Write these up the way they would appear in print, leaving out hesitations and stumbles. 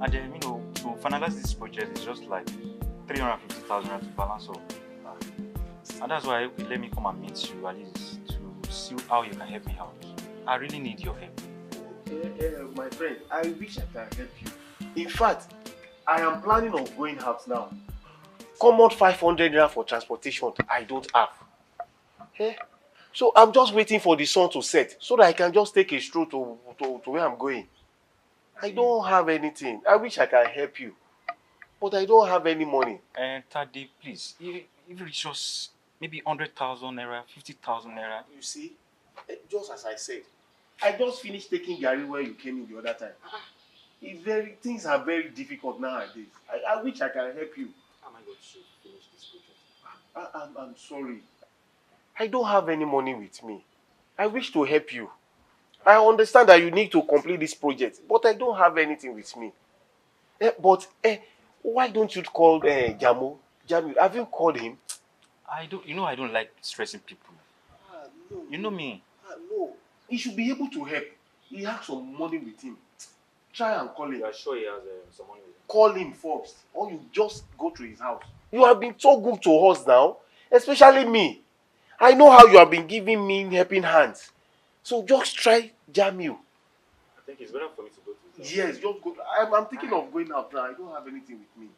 And then, to finalize this project, it's just like 350,000 to balance up. And that's why let me come and meet you at least to see how you can help me out. I really need your help. My friend, I wish I can help you. In fact, I am planning on going out now. Common 500 naira for transportation, I don't have. So I'm just waiting for the sun to set so that I can just take a stroll to where I'm going. I don't have anything. I wish I can help you, but I don't have any money. And Tade, please, if it's just maybe 100,000 naira, 50,000 naira. You see, just as I said, I just finished taking Gary where you came in the other time. Things are very difficult nowadays. I wish I can help you. How am I going to finish this project? I'm sorry. I don't have any money with me. I wish to help you. I understand that you need to complete this project, but I don't have anything with me. Why don't you call Jamiu? Have you called him? I don't like stressing people. No. You know me. No. He should be able to help. He has some money with him. Try and call him. You are sure he has some money with him? Call him first, or you just go to his house. You have been so good to us now, especially me. I know how you have been giving me helping hands. So just try Jamiu. I think it's better for me to go to his house. Yes, just go. I'm thinking of going out now. I don't have anything with me.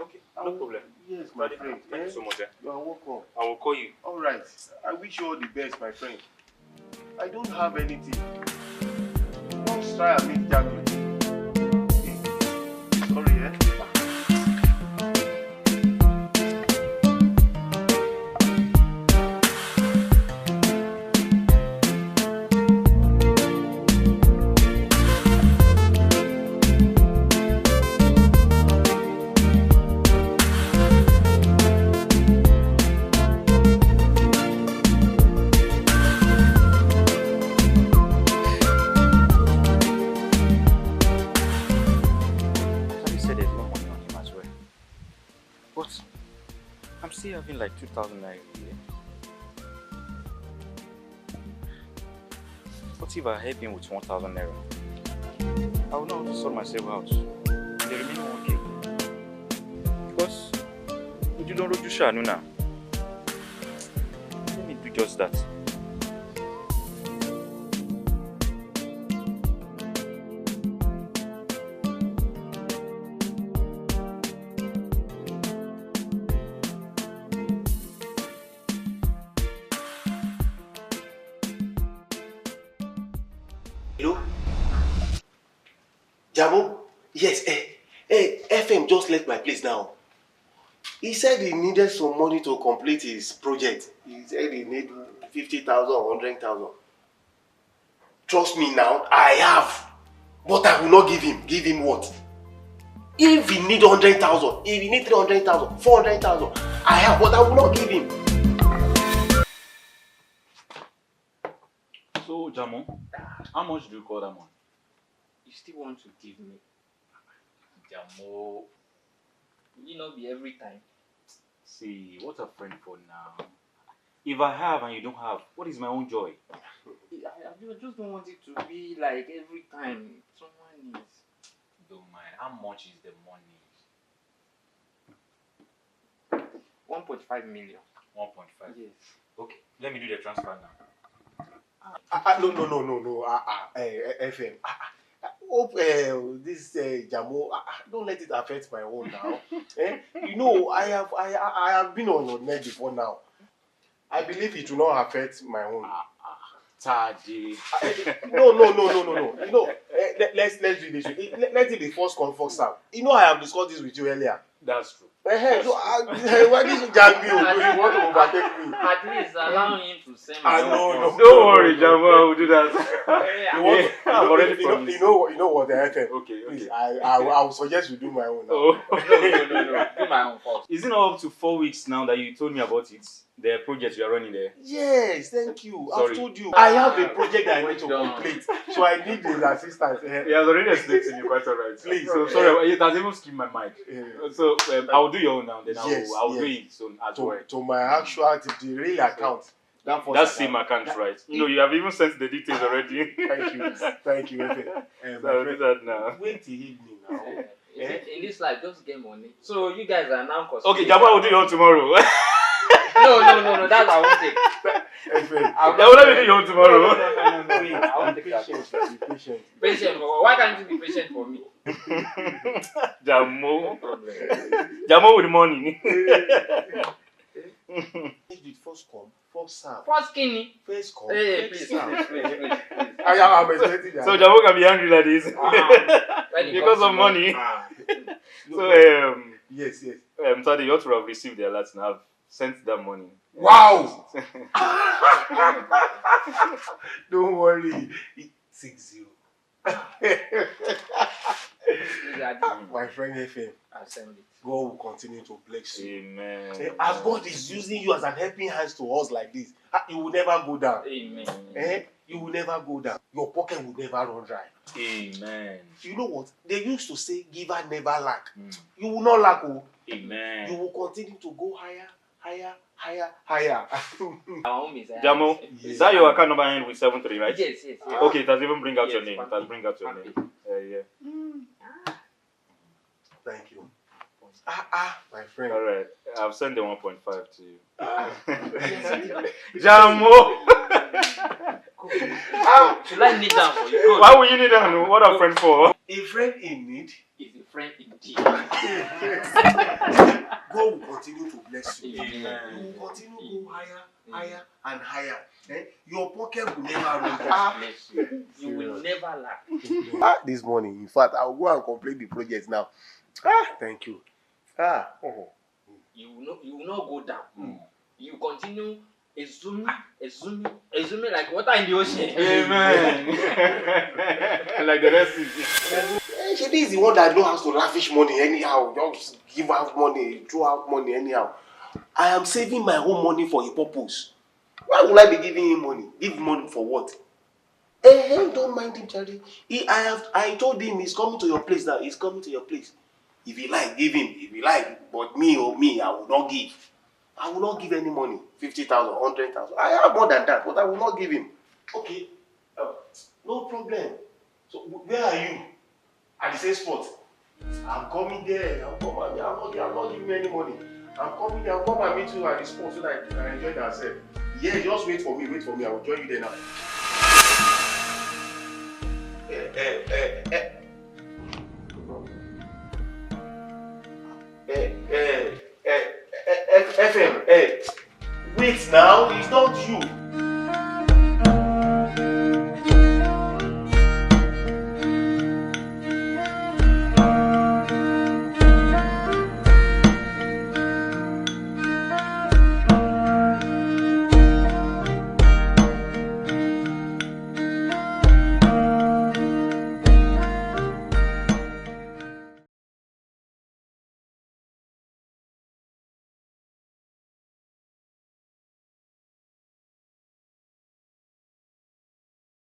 Okay, no problem. Yes, my friend. Thank you so much. You are welcome. I will call you. All right. I wish you all the best, my friend. I don't have anything. Just try and meet Jamiu. Okay. Sorry, I'm still having like 2,000 naira a year. What if I help him with 1,000 naira? I will not sort myself out. The remaining 1K. Because you don't road you now. Let me do just that. Hello? Jamo? Yes, FM just left my place now. He said he needed some money to complete his project. He said he needed 50,000 or 100,000. Trust me now, I have. But I will not give him. Give him what? If he need 100,000, if he need 300,000, 400,000, I have, but I will not give him. So, Jamo, how much do you call that money? You still want to give me? Jamo, will it not be every time? See, what a friend for now. If I have and you don't have, what is my own joy? I just don't want it to be like every time someone needs. Don't mind. How much is the money? 1.5 million. 1.5? Yes. Okay, let me do the transfer now. No. FM. Hope this Jamo. Don't let it affect my own now. You know, I have been on your neck before now. I believe it will not affect my own. Tadi. No. You know, let's do this. Let it be first come first serve. You know, I have discussed this with you earlier. That's true. So why this Jamiu? You want to overtake me? At least allow him to send me. No. Don't worry, Jamo. I will do that. I've already promised. You know what the FM. Okay. Please, I will suggest you do my own now. Oh. No. Do my own first. Is it not up to 4 weeks now that you told me about it? The project you are running there? Yes, thank you. Sorry. I've told you. I have a project that I need to complete. So I need his assistance. He has already explained to me quite alright. Please. So sorry, it has even skipped my mind. So I will do your own now. Then Yes, I will do yes. it soon as well. To my actual, the real account. That's same account, right? You know, you have even sent the details already. Thank you. So I'll do that now. Wait till evening now. In this life, just get money. So you guys are now Okay, Jamo will do your own tomorrow. No, that's I won't take. Yeah, will let me do your own tomorrow. No. I won't take that. Patient. Patient. Why can't you be patient for me? Jamo. No problem. Jamo with money. First come, first serve. First skinny. First come, Hey, first please. serve. I'm expecting that. So Jamo can be angry like this because of money. So Yes. Tade, you ought to have received the alert and have sent that money. Wow! Don't worry. 6-0. My friend FM, God will continue to bless you. Amen. As God is using you as an helping hand to us like this, you will never go down. Amen. You will never go down. Your pocket will never run dry. Amen. You know what? They used to say, giver never lack. You will not lack. Amen. You will continue to go higher. Jamo, is that your account number end with 73, right? Yes. Okay, it has even bring out your name. It has bring out your name. Yeah. Thank you. My friend. All right, I've sent the 1.5 to you. Jamo. Should I kneel down for you? Why would you need that? What a friend for? A friend in need is a friend indeed. God will continue to bless you. Amen. You will continue to go higher and higher. Your pocket will never run dry. You will never lack. This morning, in fact, I'll go and complete the project now. Thank you. You will not go down. You continue assuming like water in the ocean. Amen. Like the rest is. She is the one that knows how to lavish money anyhow. Just give out money, throw out money anyhow. I am saving my own money for a purpose. Why would I be giving him money? Give money for what? Don't mind him, Charlie. I told him he's coming to your place now. He's coming to your place. If you like, give him. If you like, but me, I will not give. I will not give any money. 50,000, 100,000. I have more than that, but I will not give him. Okay. No problem. So where are you? At the same spot. I'm coming there. I'm not giving any money. I'm coming there. I'll come and meet you at the spot so that I can enjoy ourselves. Yeah, just wait for me. I will join you there now.